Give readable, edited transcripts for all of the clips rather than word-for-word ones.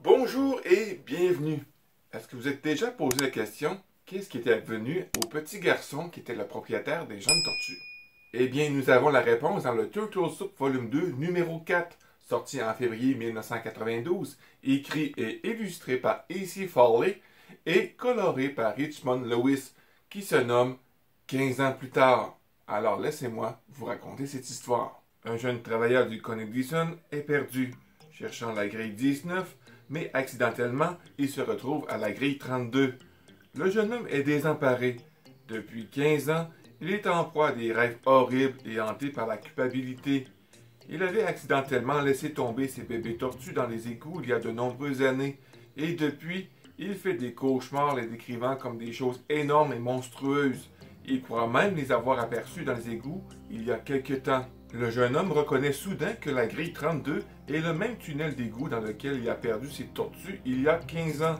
Bonjour et bienvenue. Est-ce que vous êtes déjà posé la question, qu'est-ce qui était advenu au petit garçon qui était le propriétaire des jeunes tortues? Eh bien, nous avons la réponse dans le Turtle Soup Volume 2, numéro 4, sorti en février 1992, écrit et illustré par A.C. Farley et coloré par Richmond Lewis, qui se nomme 15 ans plus tard. Alors laissez-moi vous raconter cette histoire. Un jeune travailleur du Con Edison est perdu, cherchant la grille 19, mais accidentellement, il se retrouve à la grille 32. Le jeune homme est désemparé. Depuis 15 ans, il est en proie à des rêves horribles et hanté par la culpabilité. Il avait accidentellement laissé tomber ses bébés tortues dans les égouts il y a de nombreuses années, et depuis, il fait des cauchemars les décrivant comme des choses énormes et monstrueuses. Il croit même les avoir aperçus dans les égouts il y a quelque temps. Le jeune homme reconnaît soudain que la grille 32 est le même tunnel d'égout dans lequel il a perdu ses tortues il y a 15 ans.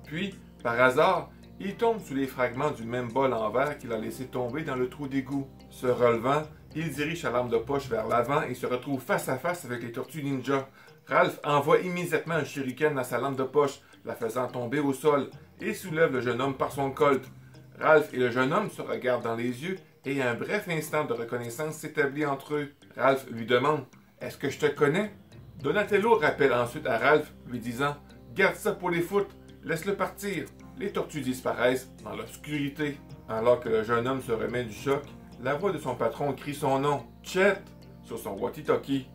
Puis, par hasard, il tombe sous les fragments du même bol en verre qu'il a laissé tomber dans le trou d'égout. Se relevant, il dirige sa lampe de poche vers l'avant et se retrouve face à face avec les tortues ninja. Ralph envoie immédiatement un shuriken dans sa lampe de poche, la faisant tomber au sol, et soulève le jeune homme par son colt. Ralph et le jeune homme se regardent dans les yeux et un bref instant de reconnaissance s'établit entre eux. Ralph lui demande « Est-ce que je te connais ?» Donatello rappelle ensuite à Ralph, lui disant « Garde ça pour les foot, laisse-le partir. » Les tortues disparaissent dans l'obscurité. Alors que le jeune homme se remet du choc, la voix de son patron crie son nom, Chet, sur son walkie-talkie.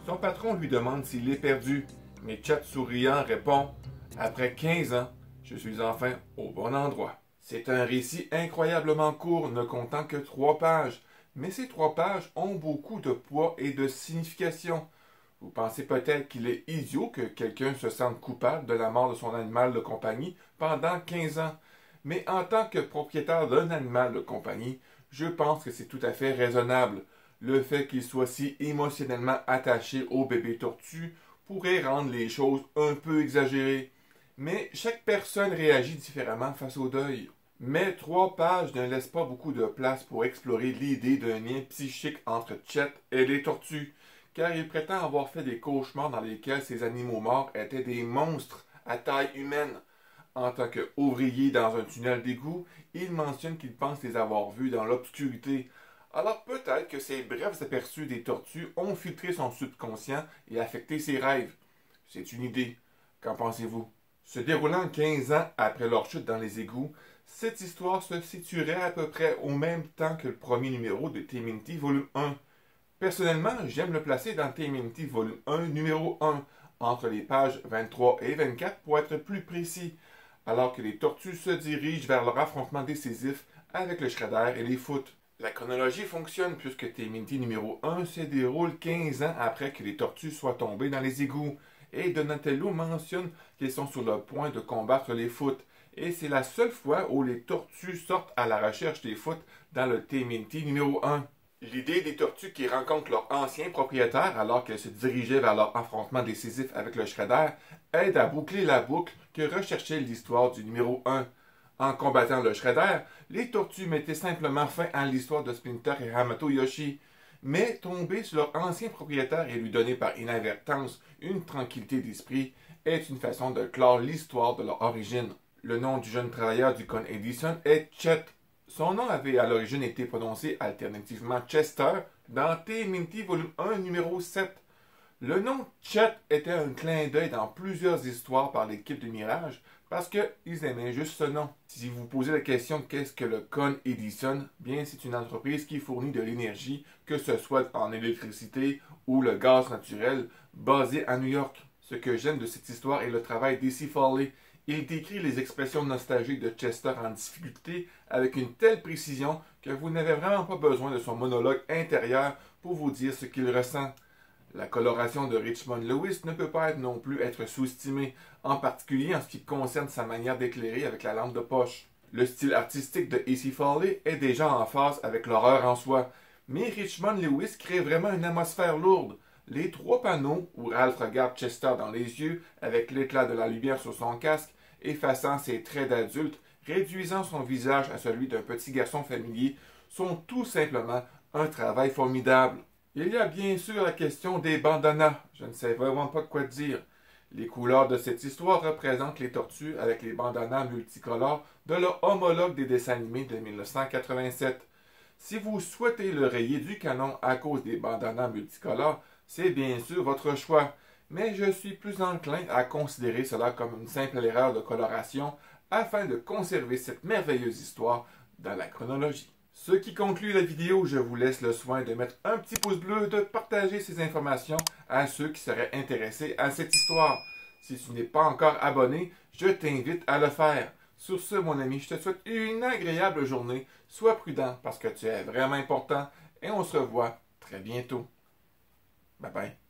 Son patron lui demande s'il est perdu, mais Chet souriant répond « Après 15 ans, je suis enfin au bon endroit. » C'est un récit incroyablement court, ne comptant que 3 pages, mais ces 3 pages ont beaucoup de poids et de signification. Vous pensez peut-être qu'il est idiot que quelqu'un se sente coupable de la mort de son animal de compagnie pendant 15 ans, mais en tant que propriétaire d'un animal de compagnie, je pense que c'est tout à fait raisonnable. Le fait qu'il soit si émotionnellement attaché au bébé tortue pourrait rendre les choses un peu exagérées, mais chaque personne réagit différemment face au deuil. Mais 3 pages ne laissent pas beaucoup de place pour explorer l'idée d'un lien psychique entre Chet et les tortues, car il prétend avoir fait des cauchemars dans lesquels ces animaux morts étaient des monstres à taille humaine. En tant qu'ouvrier dans un tunnel d'égout, il mentionne qu'il pense les avoir vus dans l'obscurité. Alors peut-être que ces brefs aperçus des tortues ont filtré son subconscient et affecté ses rêves. C'est une idée. Qu'en pensez-vous? Se déroulant 15 ans après leur chute dans les égouts, cette histoire se situerait à peu près au même temps que le premier numéro de TMNT volume 1. Personnellement, j'aime le placer dans TMNT volume 1 numéro 1, entre les pages 23 et 24 pour être plus précis, alors que les tortues se dirigent vers leur affrontement décisif avec le Shredder et les Foot. La chronologie fonctionne puisque TMNT numéro 1 se déroule 15 ans après que les tortues soient tombées dans les égouts, et Donatello mentionne qu'ils sont sur le point de combattre les Foot, et c'est la seule fois où les tortues sortent à la recherche des Foot dans le TMNT numéro 1. L'idée des tortues qui rencontrent leur ancien propriétaire alors qu'elles se dirigeaient vers leur affrontement décisif avec le Shredder aide à boucler la boucle que recherchait l'histoire du numéro 1. En combattant le Shredder, les tortues mettaient simplement fin à l'histoire de Splinter et Hamato Yoshi, mais tomber sur leur ancien propriétaire et lui donner par inadvertance une tranquillité d'esprit est une façon de clore l'histoire de leur origine. Le nom du jeune travailleur du Con Edison est Chet. Son nom avait à l'origine été prononcé alternativement Chester dans TMNT volume 1 numéro 7. Le nom Chet était un clin d'œil dans plusieurs histoires par l'équipe de Mirage parce qu'ils aimaient juste ce nom. Si vous vous posez la question qu'est-ce que le Con Edison, bien c'est une entreprise qui fournit de l'énergie, que ce soit en électricité ou le gaz naturel, basée à New York. Ce que j'aime de cette histoire est le travail d'A.C. Farley. Il décrit les expressions nostalgiques de Chester en difficulté avec une telle précision que vous n'avez vraiment pas besoin de son monologue intérieur pour vous dire ce qu'il ressent. La coloration de Richmond Lewis ne peut pas non plus être sous-estimée, en particulier en ce qui concerne sa manière d'éclairer avec la lampe de poche. Le style artistique de A.C. Farley est déjà en phase avec l'horreur en soi, mais Richmond Lewis crée vraiment une atmosphère lourde. Les 3 panneaux où Ralph regarde Chester dans les yeux avec l'éclat de la lumière sur son casque, effaçant ses traits d'adulte, réduisant son visage à celui d'un petit garçon familier, sont tout simplement un travail formidable. Il y a bien sûr la question des bandanas, je ne sais vraiment pas quoi dire. Les couleurs de cette histoire représentent les tortues avec les bandanas multicolores de leur homologue des dessins animés de 1987. Si vous souhaitez le rayer du canon à cause des bandanas multicolores, c'est bien sûr votre choix, mais je suis plus enclin à considérer cela comme une simple erreur de coloration afin de conserver cette merveilleuse histoire dans la chronologie. Ce qui conclut la vidéo, je vous laisse le soin de mettre un petit pouce bleu, de partager ces informations à ceux qui seraient intéressés à cette histoire. Si tu n'es pas encore abonné, je t'invite à le faire. Sur ce, mon ami, je te souhaite une agréable journée. Sois prudent parce que tu es vraiment important et on se revoit très bientôt. Bye bye.